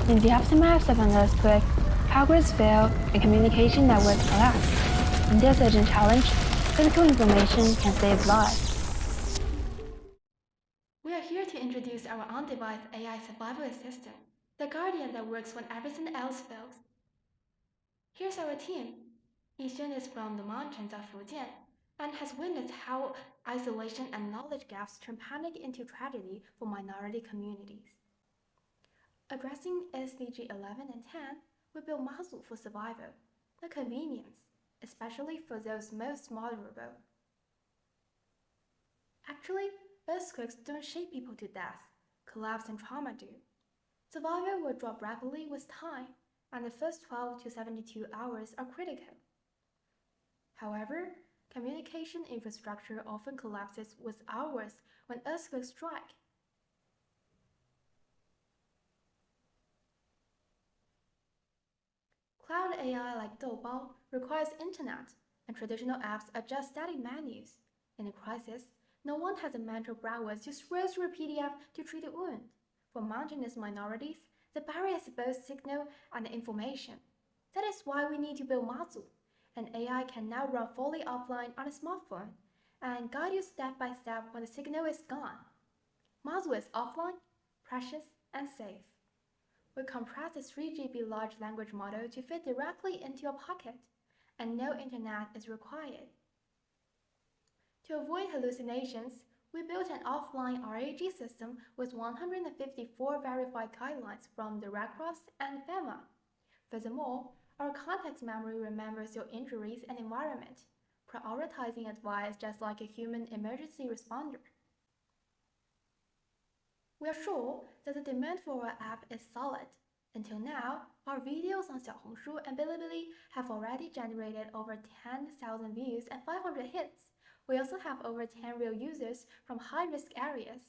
In the aftermath of an earthquake, power grids fail and communication networks collapse. In this urgent challenge, critical information can save lives. We are here to introduce our on-device AI survival assistant, the guardian that works when everything else fails. Here's our team. Yixuan is from the mountains of Fujian and has witnessed how isolation and knowledge gaps turn panic into tragedy for minority communities. Addressing SDG 11 and 10, we built MAZU for survival, the convenience, especially for those most vulnerable. Actually, earthquakes don't shake people to death, collapse and trauma do. Survival will drop rapidly with time, and the first 12 to 72 hours are critical. However, communication infrastructure often collapses with hours when earthquakes strike. Cloud AI like Doubao requires internet, and traditional apps are just static menus. In a crisis, no one has a mental bandwidth to scroll through a PDF to treat a wound. For mountainous minorities, the barrier is both signal and information. That is why we need to build MAZU. An AI can now run fully offline on a smartphone and guide you step by step when the signal is gone. MAZU is offline, precious, and safe. We compress a 3 GB large language model to fit directly into your pocket, and no internet is required. To avoid hallucinations, we built an offline RAG system with 154 verified guidelines from the Red Cross and FEMA. Furthermore, our context memory remembers your injuries and environment, prioritizing advice just like a human emergency responder. We are sure that the demand for our app is solid. Until now, our videos on Xiaohongshu and Bilibili have already generated over 10,000 views and 500 hits. We also have over 10 real users from high-risk areas.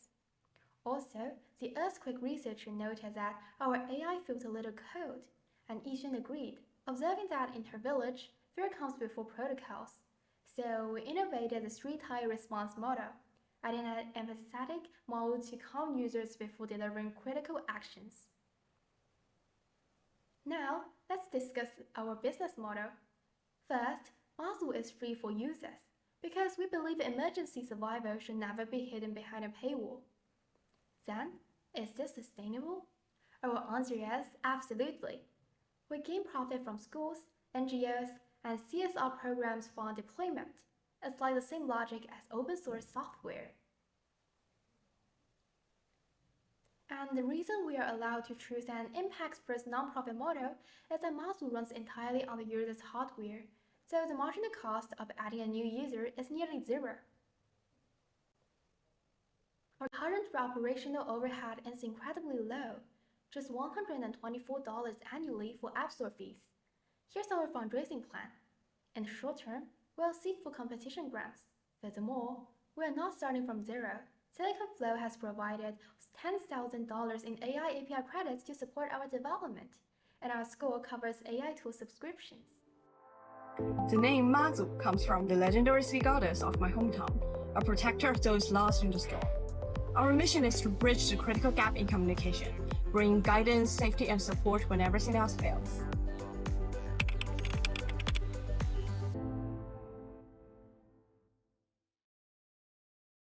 Also, the earthquake researcher noted that our AI feels a little cold, and Yixuan agreed, observing that in her village, fear comes before protocols. So we innovated the 3-tier response model, adding an empathetic mode to calm users before delivering critical actions. Now, let's discuss our business model. First, MAZU is free for users, because we believe emergency survival should never be hidden behind a paywall. Then, is this sustainable? Our answer is absolutely. We gain profit from schools, NGOs, and CSR programs fund deployment. It's like the same logic as open source software. And the reason we are allowed to choose an impact-first nonprofit model is that MAZU runs entirely on the user's hardware, so the marginal cost of adding a new user is nearly zero. Our current operational overhead is incredibly low, just $124 annually for App Store fees. Here's our fundraising plan. In the short term, we'll seek for competition grants. Furthermore, we are not starting from zero. Silicon Flow has provided $10,000 in AI API credits to support our development, and our school covers AI tool subscriptions. The name MAZU comes from the legendary sea goddess of my hometown, a protector of those lost in the storm. Our mission is to bridge the critical gap in communication, bringing guidance, safety, and support when everything else fails.